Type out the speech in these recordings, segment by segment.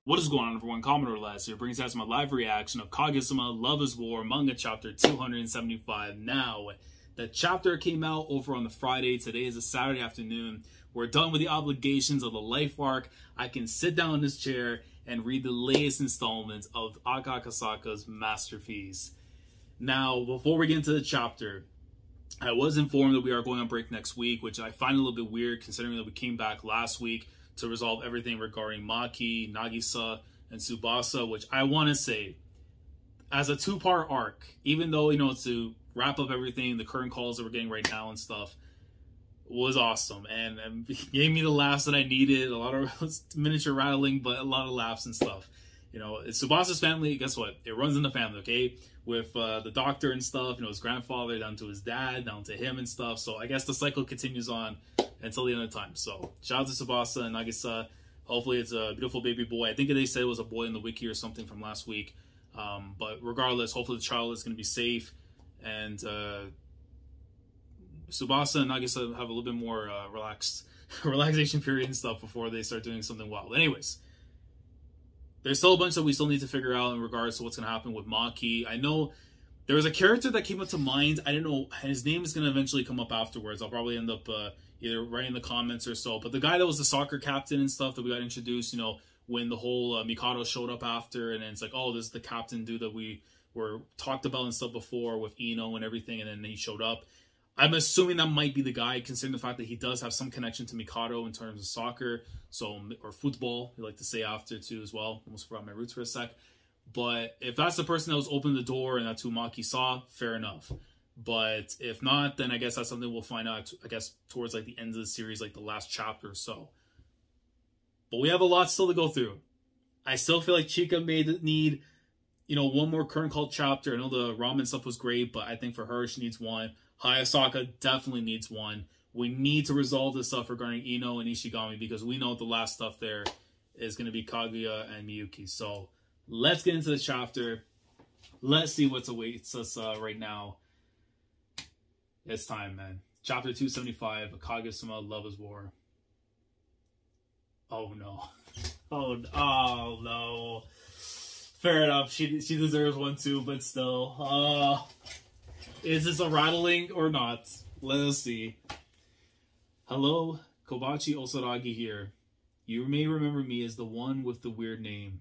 What is going on, everyone? Commodore last year brings us my live reaction of Kaguya-sama Love is War manga chapter 275. Now, the chapter came out over on the Friday. Today is a Saturday afternoon. We're done with the obligations of the life arc. I can sit down in this chair and read the latest installment of Akasaka's masterpiece. Now, before we get into the chapter, I was informed that we are going on break next week, which I find a little bit weird considering that we came back last week to resolve everything regarding Maki, Nagisa, and Tsubasa, which I want to say, as a two-part arc, even though, to wrap up everything, the current calls that we're getting right now and stuff, was awesome. And gave me the laughs that I needed, a lot of miniature rattling, but a lot of laughs and stuff. It's Tsubasa's family, guess what? It runs in the family, okay? With the doctor and stuff, his grandfather, down to his dad, down to him and stuff. So I guess the cycle continues on until the end of time. So shout out to Tsubasa and Nagisa. Hopefully it's a beautiful baby boy. I think they said it was a boy in the wiki or something from last week. But regardless, hopefully the child is going to be safe. And Tsubasa and Nagisa have a little bit more relaxation period and stuff before they start doing something wild. Anyways, there's still a bunch that we still need to figure out in regards to what's going to happen with Maki. I know there was a character that came up to mind. I don't know. His name is going to eventually come up afterwards. I'll probably end up either writing in the comments or so. But the guy that was the soccer captain and stuff that we got introduced, when the whole Mikado showed up after. And then it's like, oh, this is the captain dude that we were talked about and stuff before with Iino and everything. And then he showed up. I'm assuming that might be the guy, considering the fact that he does have some connection to Mikado in terms of soccer, or football, we like to say after too as well. Almost forgot my roots for a sec. But if that's the person that was opening the door and that's who Maki saw, fair enough. But if not, then I guess that's something we'll find out, I guess, towards like the end of the series, like the last chapter or so. But we have a lot still to go through. I still feel like Chika may need, one more current cult chapter. I know the ramen stuff was great, but I think for her, she needs one. Hayasaka definitely needs one. We need to resolve this stuff regarding Iino and Ishigami because we know the last stuff there is going to be Kaguya and Miyuki. So let's get into the chapter. Let's see what awaits us right now. It's time, man. Chapter 275, Kaguya-sama Love is War. Oh, no. Oh, no. Fair enough. She deserves one too, but still. Is this a rattling or not? Let us see. Hello, Kobachi Osaragi here. You may remember me as the one with the weird name.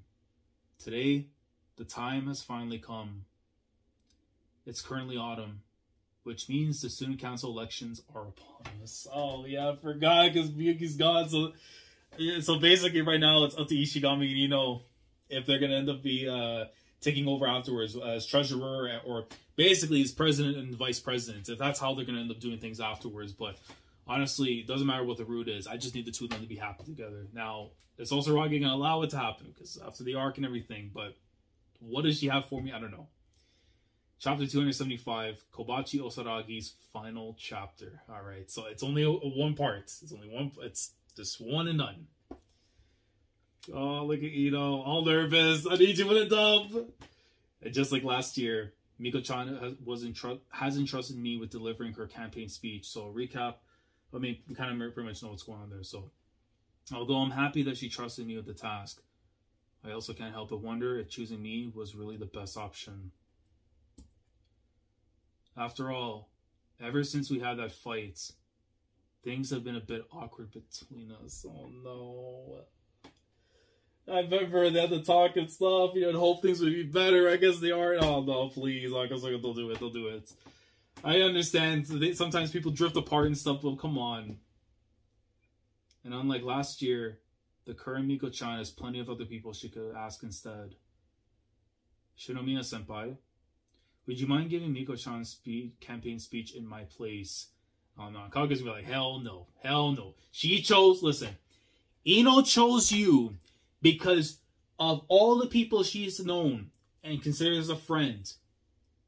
Today, the time has finally come. It's currently autumn, which means the student council elections are upon us. Oh, yeah, I forgot because Miyuki's gone. So basically right now it's up to Ishigami and Iino if they're going to end up taking over afterwards as treasurer or basically as president and vice president, if that's how they're going to end up doing things afterwards. But honestly, it doesn't matter what the route is. I just need the two of them to be happy together. Now, is Osaragi going to allow it to happen? Because after the arc and everything, but what does she have for me? I don't know. Chapter 275, Kobachi Osaragi's final chapter. All right, so it's only one part. It's only one. It's just one and done. Oh, look at Iino, all nervous. I need you in a dub. And just like last year, Miko-chan has entrusted me with delivering her campaign speech. So recap, we kind of pretty much know what's going on there. So although I'm happy that she trusted me with the task, I also can't help but wonder if choosing me was really the best option. After all, ever since we had that fight, things have been a bit awkward between us. Oh no. I remember they had to talk and stuff, and hope things would be better. I guess they are. Oh no, please. Like, I was like, they'll do it. They'll do it. I understand. Sometimes people drift apart and stuff, but come on. And unlike last year, the current Miko-chan has plenty of other people she could ask instead. Shinomiya-senpai, would you mind giving Miko-chan's campaign speech in my place? Oh no, Kaguya's gonna be like, hell no. Hell no. She chose, listen, Iino chose you because of all the people she's known and considers a friend.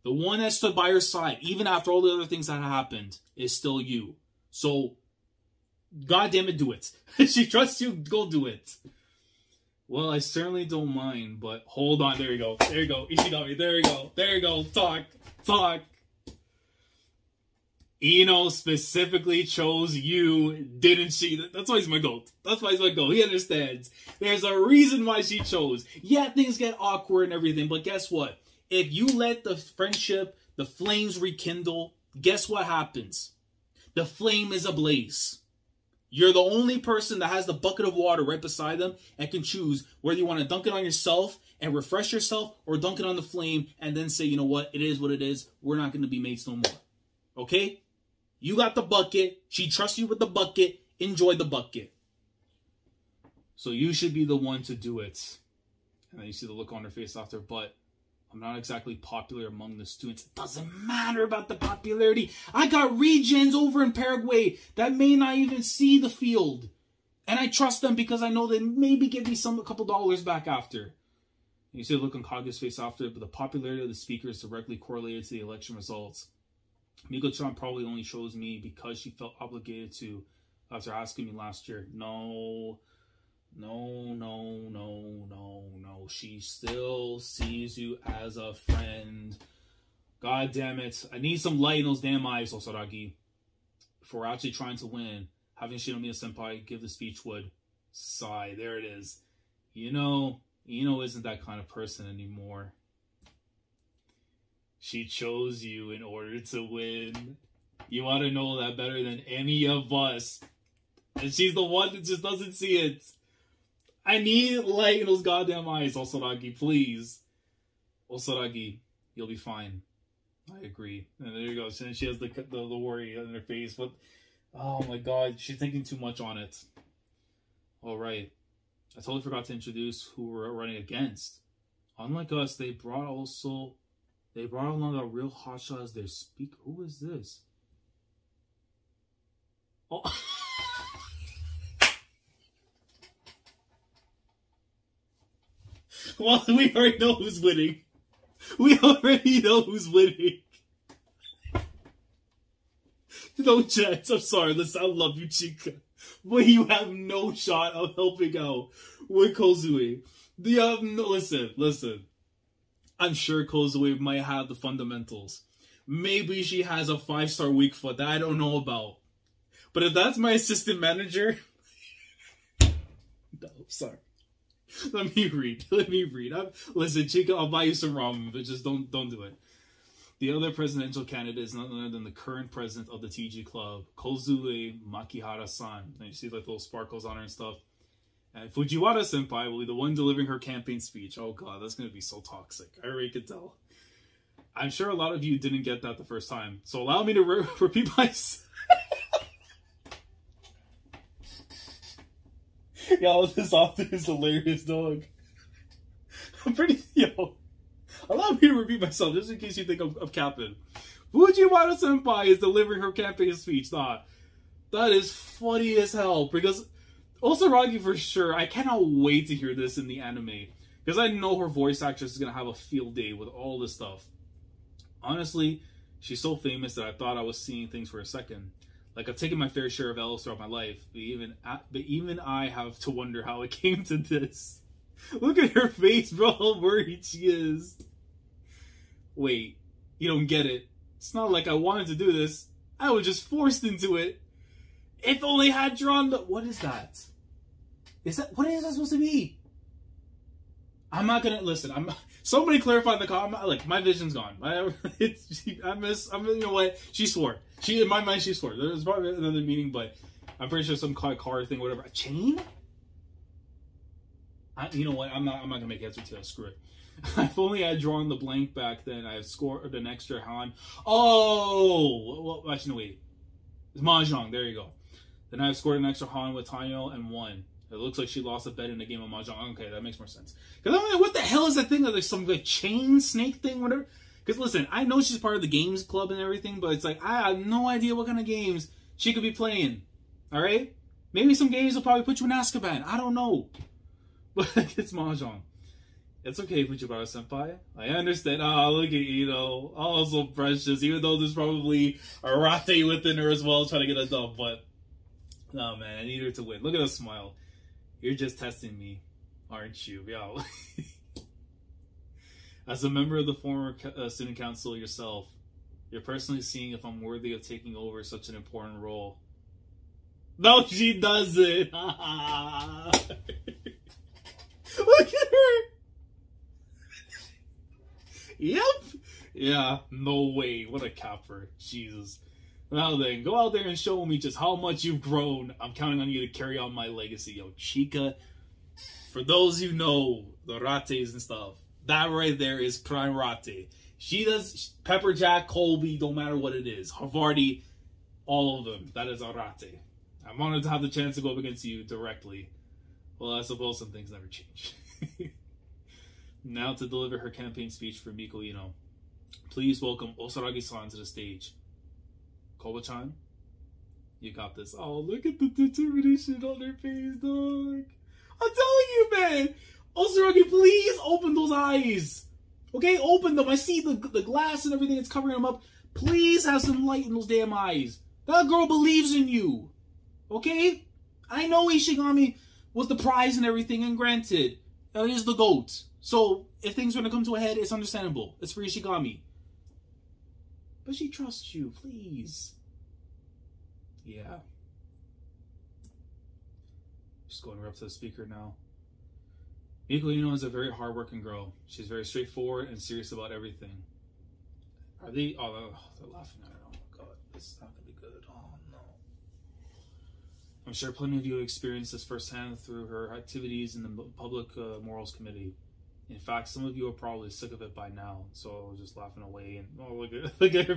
The one that stood by her side, even after all the other things that happened, is still you. So, goddammit, do it. She trusts you, go do it. Well, I certainly don't mind, but hold on. There you go. There you go. Ishigami. There you go. There you go. Talk. Talk. Iino specifically chose you, didn't she? That's why he's my GOAT. That's why he's my GOAT. He understands. There's a reason why she chose. Yeah, things get awkward and everything, but guess what? If you let the friendship, the flames rekindle, guess what happens? The flame is ablaze. You're the only person that has the bucket of water right beside them and can choose whether you want to dunk it on yourself and refresh yourself or dunk it on the flame and then say, you know what? It is what it is. We're not going to be mates no more. Okay? You got the bucket. She trusts you with the bucket. Enjoy the bucket. So you should be the one to do it. And then you see the look on her face after, but I'm not exactly popular among the students. It doesn't matter about the popularity. I got regens over in Paraguay that may not even see the field. And I trust them because I know they maybe give me a couple dollars back after. And you see the look on Kaguya's face after, but the popularity of the speaker is directly correlated to the election results. Miko-chan probably only chose me because she felt obligated to after asking me last year. No. She still sees you as a friend. God damn it. I need some light in those damn eyes, Osaragi. If we're actually trying to win, having Shinomiya-senpai give the speech would sigh. There it is. Iino isn't that kind of person anymore. She chose you in order to win. You ought to know that better than any of us. And she's the one that just doesn't see it. I need light in those goddamn eyes, Osaragi, please. Osaragi, you'll be fine. I agree. And there you go. She has the worry on her face. But, oh my god, she's thinking too much on it. Alright. I totally forgot to introduce who we're running against. Unlike us, they brought along a real hotshot as their speaker. Who is this? Oh. Well, we already know who's winning. We already know who's winning. No chance. I'm sorry. Listen, I love you, Chica. But you have no shot of helping out with Kozue. Listen. I'm sure Kozue might have the fundamentals. Maybe she has a 5-star weak foot that I don't know about. But if that's my assistant manager... No, I'm sorry. Let me read. Listen, Chica, I'll buy you some ramen, but just don't do it. The other presidential candidate is none other than the current president of the TG Club, Kozue Makihara-san. And you see like little sparkles on her and stuff. And Fujiwara-senpai will be the one delivering her campaign speech. Oh god, that's going to be so toxic. I already could tell. I'm sure a lot of you didn't get that the first time. So allow me to repeat myself. Yo, this author is hilarious, dog. Allow me to repeat myself, just in case you think I'm capping. Fujiwara-senpai is delivering her campaign speech. Nah, that is funny as hell, because Osaragi for sure, I cannot wait to hear this in the anime. Because I know her voice actress is going to have a field day with all this stuff. Honestly, she's so famous that I thought I was seeing things for a second. Like, I've taken my fair share of L's throughout my life, but even I have to wonder how it came to this. Look at her face, bro, how worried she is. Wait, you don't get it. It's not like I wanted to do this. I was just forced into it. If only I had drawn the... What is that? What is that supposed to be? I'm not gonna... Listen, somebody clarify in the comment. Like, my vision's gone. You know what? She swore. In my mind, she swore. There's probably another meaning, but I'm pretty sure some card thing, whatever. A chain? You know what? I'm not gonna make heads or tails. Screw it. If only I had drawn the blank back then, I have scored an extra Han. Oh! Well, actually, no, wait. It's Mahjong. There you go. Then I've scored an extra Han with Taino and won. It looks like she lost a bet in a game of Mahjong. Okay, that makes more sense. Because I'm like, what the hell is that thing? Like some like chain snake thing, whatever? Because listen, I know she's part of the games club and everything, but it's like, I have no idea what kind of games she could be playing. Alright? Maybe some games will probably put you in Azkaban. I don't know. But it's Mahjong. It's okay, Fujiwara-senpai. I understand. Oh, look at Iino. Oh, so precious. Even though there's probably a rate within her as well trying to get a dub. But, no, man. I need her to win. Look at the smile. You're just testing me, aren't you? Yo. As a member of the former student council yourself, You're personally seeing if I'm worthy of taking over such an important role. No, she doesn't. Look at her. Yep. Yeah, no way. What a capper. Jesus. Now then, go out there and show me just how much you've grown. I'm counting on you to carry on my legacy. Yo, Chica, for those who know the rates and stuff, that right there is prime rate. She does Pepper Jack, Colby, don't matter what it is. Havarti, all of them. That is a rate. I'm honored to have the chance to go up against you directly. Well, I suppose some things never change. Now to deliver her campaign speech for Miko Iino. Please welcome Osaragi-san to the stage. Koba-chan, you got this. Oh, look at the determination on her face, dog. I'm telling you, man. Osaragi, please open those eyes. Okay, open them. I see the glass and everything that's covering them up. Please have some light in those damn eyes. That girl believes in you. Okay? I know Ishigami was the prize and everything, and granted, that is the GOAT. So, if things are going to come to a head, it's understandable. It's for Ishigami. But she trusts you, please. Yeah. Just going right up to the speaker now. Miko Iino is a very hardworking girl. She's very straightforward and serious about everything. Are they? Oh, they're laughing at her. Oh my god, this is not going to be good. Oh no. I'm sure plenty of you experienced this firsthand through her activities in the Public Morals Committee. In fact, some of you are probably sick of it by now, so I was just laughing away and oh look at her.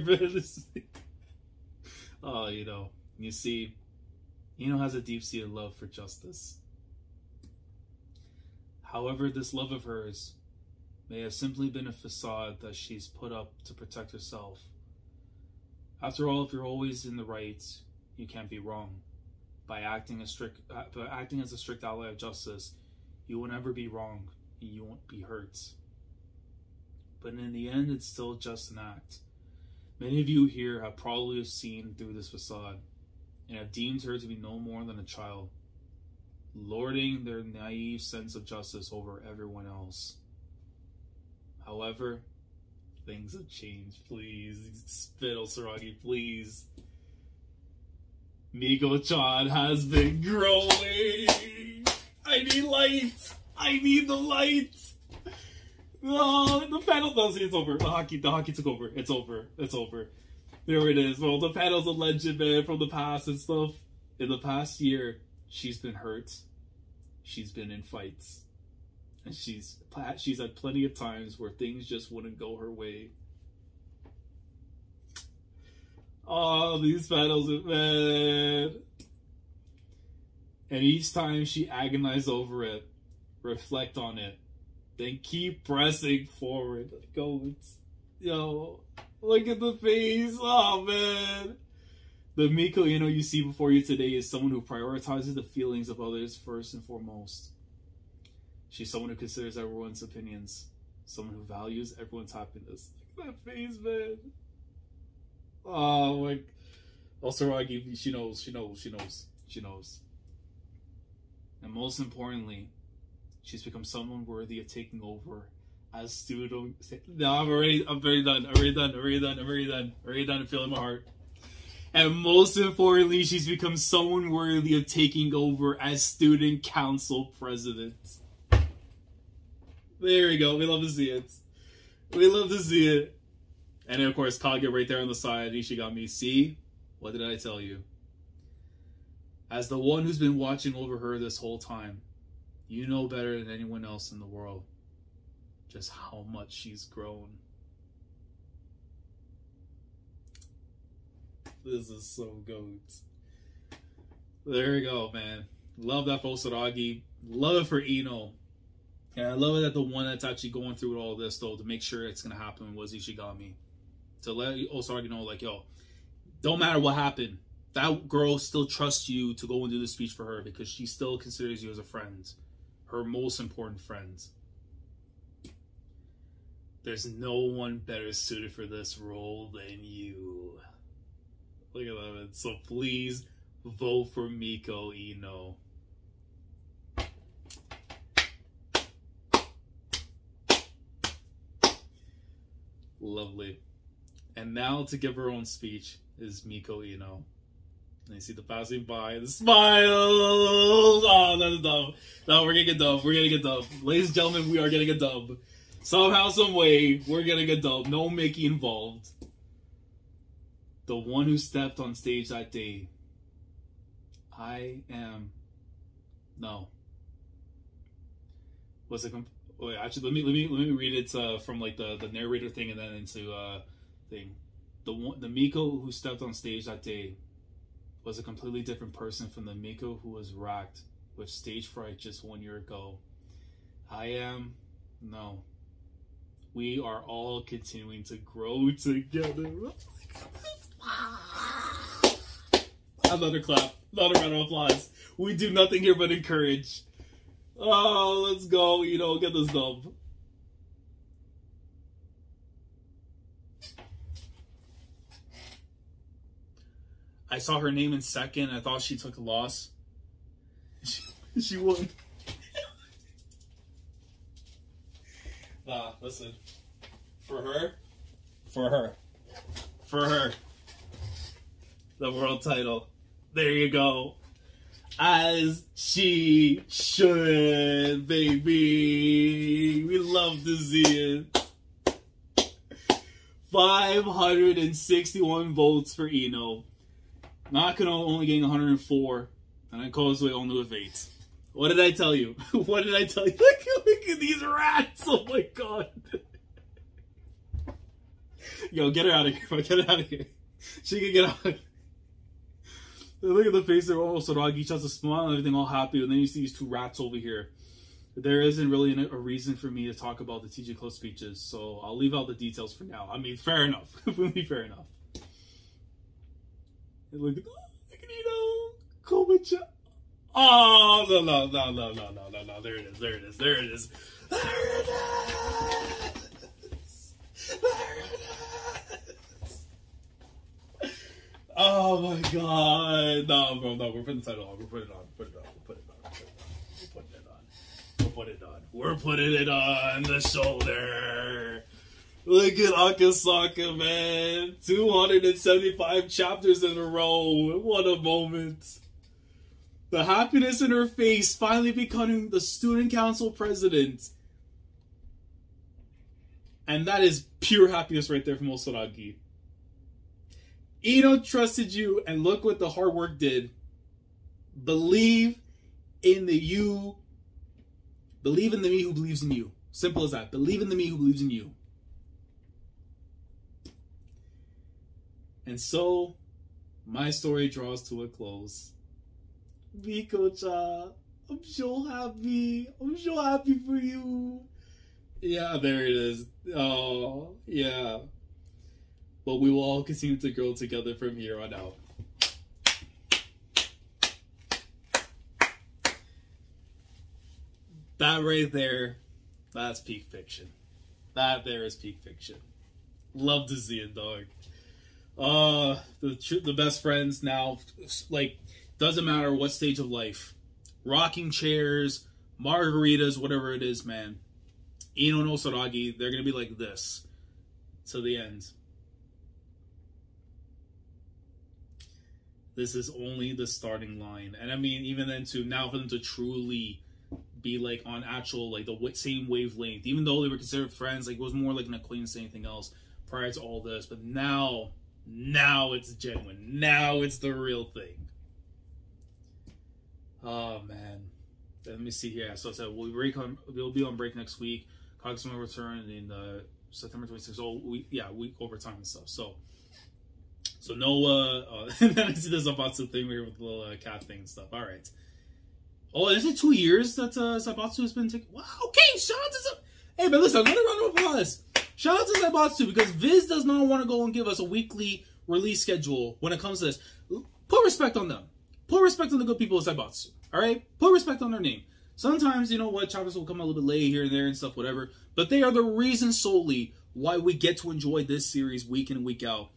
Oh, you see, Iino has a deep-seated love for justice. However, this love of hers may have simply been a facade that she's put up to protect herself. After all, if you're always in the right, you can't be wrong. By acting as a strict ally of justice, you will never be wrong. You won't be hurt. But in the end, it's still just an act. Many of you here have probably seen through this facade and have deemed her to be no more than a child, lording their naive sense of justice over everyone else. However, things have changed. Please, spit Osaragi, please. Miko-chan has been growing. I need light. I need the light. Oh, the panel. No, see, it's over. The hockey took over. It's over. It's over. There it is. Well, the panel's a legend, man, from the past and stuff. In the past year, she's been hurt. She's been in fights. And she's had plenty of times where things just wouldn't go her way. Oh, these panels, man. And each time she agonized over it, reflect on it, then keep pressing forward. Go, yo, look at the face. Oh man, the Miko Iino you see before you today is someone who prioritizes the feelings of others first and foremost. She's someone who considers everyone's opinions, someone who values everyone's happiness. Look at that face, man. Oh, like Osaragi, she knows. And most importantly, she's become someone worthy of taking over as student. No, I'm very done. I'm already done. I'm feeling my heart. And most importantly, she's become someone worthy of taking over as student council president. There we go. We love to see it. And then, of course, Kaguya right there on the side. Ishigami, see? What did I tell you? As the one who's been watching over her this whole time, you know better than anyone else in the world just how much she's grown. This is so good. There we go, man. Love that for Osaragi. Love it for Iino. And I love it that the one that's actually going through all this, though, to make sure it's going to happen was Ishigami. To let Osaragi know, like, yo, don't matter what happened. That girl still trusts you to go and do the speech for her because she still considers you as a friend. Her most important friend. There's no one better suited for this role than you. Look at that, man. So please vote for Miko Iino. Lovely. And now to give her own speech is Miko Iino. And you see the passing by and the smile. Oh, that's dumb. No, we're getting a dub. We're getting a dub. Ladies and gentlemen, we are getting a dub. Somehow, some way, we're getting a dub. No Mickey involved. The one who stepped on stage that day. I am... No. Was it... Wait, actually, let me read it from like the narrator thing and then into thing. The Miko who stepped on stage that day was a completely different person from the Miko who was racked with stage fright just 1 year ago. I am... No. We are all continuing to grow together. Oh my goodness. Another clap. Another round of applause. We do nothing here but encourage. Oh, let's go. You know, get this dub. I saw her name in second. I thought she took a loss. She won. Listen. For her. The world title. There you go. As she should, baby. We love to see it. 561 votes for Iino. Nakano only getting 104. And then Kozue only with 8. What did I tell you? What did I tell you? Look at these rats! Oh my god. Yo, get her out of here. Get her out of here. She can get out. Look at the face there. Oh, Osaragi just a smile and everything all happy. And then you see these two rats over here. There isn't really a reason for me to talk about the TG Close speeches, so I'll leave out the details for now. I mean, fair enough. Fair enough. And look at Iino. Koba-chan. Oh, no. There it is. There it is. There it is. Oh my god. No, bro, no. We're putting the title on. We're putting it on. We're putting it on the shoulder. Look at Akasaka, man. 275 chapters in a row. What a moment. The happiness in her face, finally becoming the student council president. And that is pure happiness right there from Osaragi. Iino trusted you, and look what the hard work did. Believe in the you. Believe in the me who believes in you. Simple as that. Believe in the me who believes in you. And so, my story draws to a close. Miko-chan, I'm so happy. I'm so happy for you. Yeah, there it is. Oh, yeah. But we will all continue to grow together from here on out. That right there, that's peak fiction. That there is peak fiction. Love to see it, dog. The best friends now, like, doesn't matter what stage of life. Rocking chairs, margaritas, whatever it is, man. Iino and Osaragi, they're going to be like this to the end. This is only the starting line. And I mean, even then too, now for them to truly be like on actual, like the same wavelength, even though they were considered friends, like it was more like an acquaintance than anything else prior to all this. But now it's genuine. Now it's the real thing. Oh man. Let me see here. So I said we'll be on break next week. Kaguya-sama will return in September 26th. So week overtime and stuff. So no, and then I see this Sabatsu thing here with the little cat thing and stuff. All right. Oh, is it 2 years that Sabatsu has been taking? Wow. Okay. Shout out to Hey, but listen, another round of applause. Shout out to Sabatsu because Viz does not want to go and give us a weekly release schedule when it comes to this. Put respect on them. Put respect on the good people of Sabatsu. All right? Put respect on their name. Sometimes, you know what, chapters will come a little bit late here and there and stuff, whatever. But they are the reason solely why we get to enjoy this series week in and week out.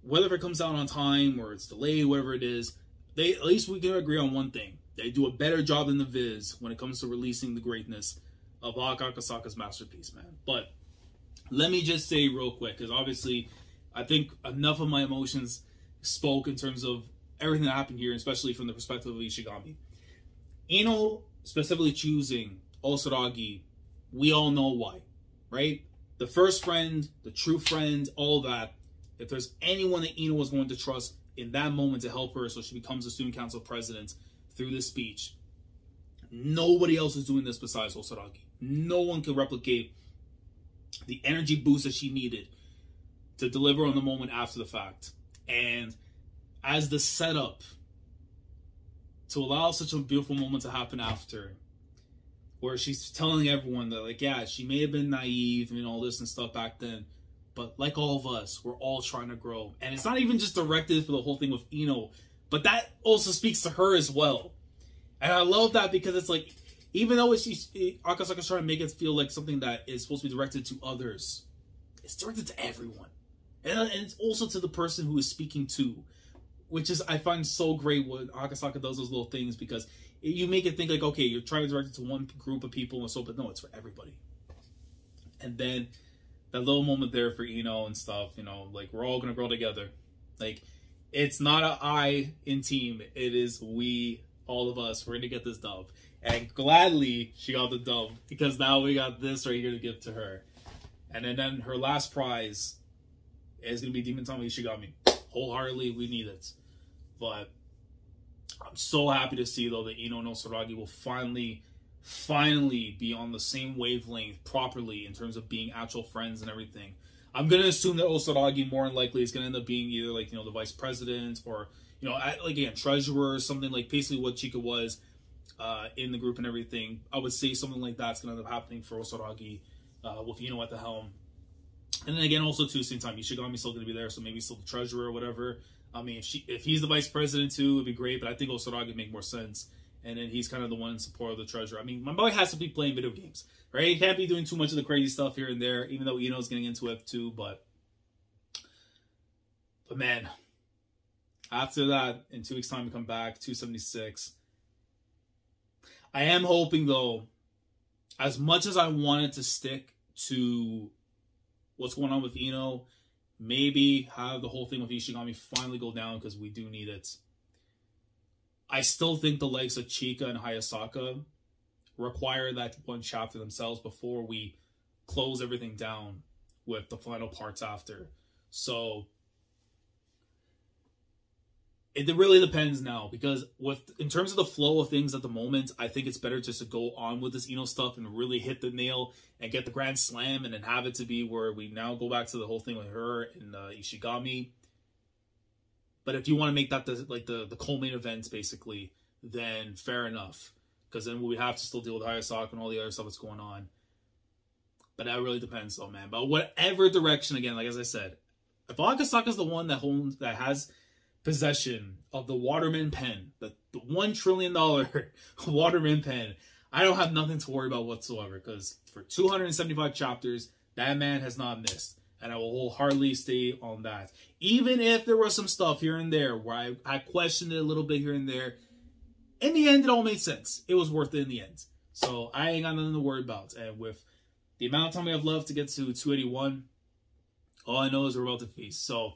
Whether it comes out on time or it's delayed, whatever it is, at least we can agree on one thing. They do a better job than the Viz when it comes to releasing the greatness of Akasaka's masterpiece, man. But let me just say real quick, because obviously I think enough of my emotions spoke in terms of everything that happened here, especially from the perspective of Ishigami. Iino specifically choosing Osaragi, we all know why, right? The first friend, the true friend, all that. If there's anyone that Iino was going to trust in that moment to help her so she becomes the student council president through this speech, nobody else is doing this besides Osaragi. No one can replicate the energy boost that she needed to deliver on the moment after the fact. And as the setup to allow such a beautiful moment to happen after, where she's telling everyone that, like, yeah, she may have been naive and all this and stuff back then, but like all of us, we're all trying to grow. And it's not even just directed for the whole thing with Iino, but that also speaks to her as well. And I love that because it's like, even though Akasaka's trying to make it feel like something that is supposed to be directed to others, it's directed to everyone. And it's also to the person who is speaking to, which is, I find so great when Akasaka does those little things, because you make it think like, okay, you're trying to direct it to one group of people and so, but no, it's for everybody. And then that little moment there for Iino and stuff, you know, like, we're all going to grow together. Like, it's not an I in team. It is we, all of us. We're going to get this dub. And gladly, she got the dub, because now we got this right here to give to her. And then her last prize is going to be Demon Tama Ishigami. Wholeheartedly, we need it. But I'm so happy to see, though, that Iino and Osaragi will finally be on the same wavelength properly in terms of being actual friends and everything. I'm going to assume that Osaragi more than likely is going to end up being either, like, you know, the vice president or, you know, like, again, treasurer or something, like basically what Chika was in the group and everything. I would say something like that's going to end up happening for Osaragi with Iino at the helm. And then again, also too, same time, Ishigami's still going to be there, so maybe still the treasurer or whatever. I mean, if he's the vice president too, it'd be great, but I think Osaragi would make more sense. And then he's kind of the one in support of the treasurer. I mean, my boy has to be playing video games, right? He can't be doing too much of the crazy stuff here and there, even though Iino's getting into it too. But man, after that, in 2 weeks' time, we come back, 276. I am hoping, though, as much as I wanted to stick to what's going on with Iino, maybe have the whole thing with Ishigami finally go down, because we do need it. I still think the likes of Chika and Hayasaka require that one chapter themselves before we close everything down with the final parts after. So it really depends now, because in terms of the flow of things at the moment, I think it's better just to go on with this Iino stuff and really hit the nail and get the grand slam, and then have it to be where we now go back to the whole thing with her and Ishigami. But if you want to make that the co-main events, basically, then fair enough. Because then we have to still deal with Hayasaka and all the other stuff that's going on. But that really depends, though, man. But whatever direction, again, like as I said, if Akasaka's the one that has possession of the Waterman pen, the $1 trillion Waterman pen, I don't have nothing to worry about whatsoever. Because for 275 chapters, that man has not missed. And I will wholeheartedly stay on that. Even if there was some stuff here and there where I questioned it a little bit here and there, in the end, it all made sense. It was worth it in the end. So I ain't got nothing to worry about. And with the amount of time we have left to get to 281, all I know is we're about to feast. So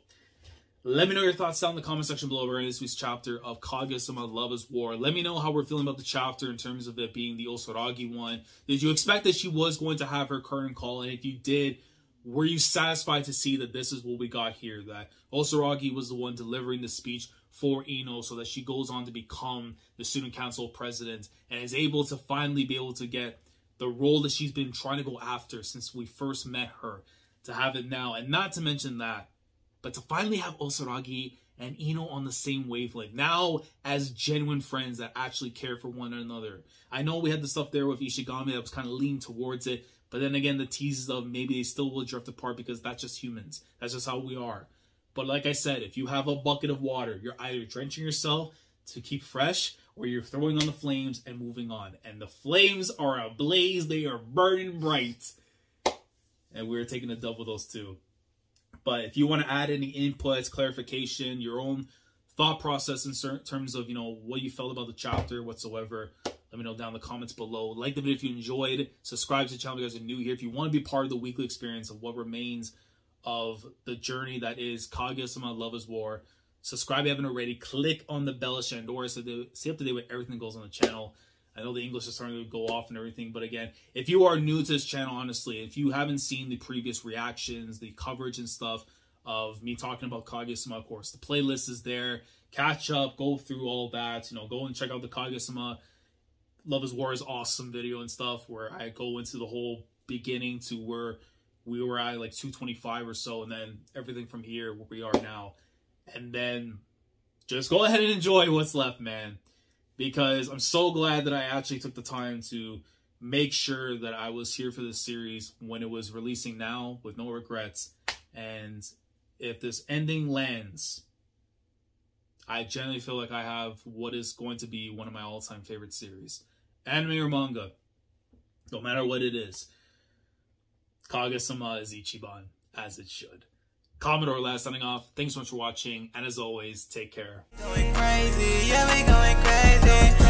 let me know your thoughts down in the comment section below regarding this week's chapter of Kaguya-sama Love is War. Let me know how we're feeling about the chapter in terms of it being the Osaragi one. Did you expect that she was going to have her current call? And if you did, were you satisfied to see that this is what we got here? That Osaragi was the one delivering the speech for Iino so that she goes on to become the student council president and is able to finally be able to get the role that she's been trying to go after since we first met her, to have it now. And not to mention that, but to finally have Osaragi and Iino on the same wavelength. Now as genuine friends that actually care for one another. I know we had the stuff there with Ishigami that was kind of leaning towards it. But then again, the teases of maybe they still will drift apart because that's just humans. That's just how we are. But like I said, if you have a bucket of water, you're either drenching yourself to keep fresh, or you're throwing on the flames and moving on. And the flames are ablaze. They are burning bright. And we're taking a dub with those two. But if you want to add any inputs, clarification, your own thought process in certain terms of, you know, what you felt about the chapter whatsoever, let me know down in the comments below. Like the video if you enjoyed. Subscribe to the channel if you guys are new here. If you want to be part of the weekly experience of what remains of the journey that is Kaguya-sama Love is War. Subscribe if you haven't already. Click on the bell to Andorra so to stay up to date with everything that goes on the channel. I know the English is starting to go off and everything, but again, if you are new to this channel, honestly, if you haven't seen the previous reactions, the coverage and stuff of me talking about Kaguya-sama, of course, the playlist is there. Catch up, go through all of that. You know, go and check out the Kaguya-sama Love is War is awesome video and stuff where I go into the whole beginning to where we were at like 225 or so, and then everything from here where we are now. And then just go ahead and enjoy what's left, man. Because I'm so glad that I actually took the time to make sure that I was here for this series when it was releasing now with no regrets. And if this ending lands, I generally feel like I have what is going to be one of my all-time favorite series. Anime or manga, no matter what it is, Kaguya-sama is Ichiban, as it should. Commodore last signing off. Thanks so much for watching, and as always, take care. Going crazy, yeah, we going crazy.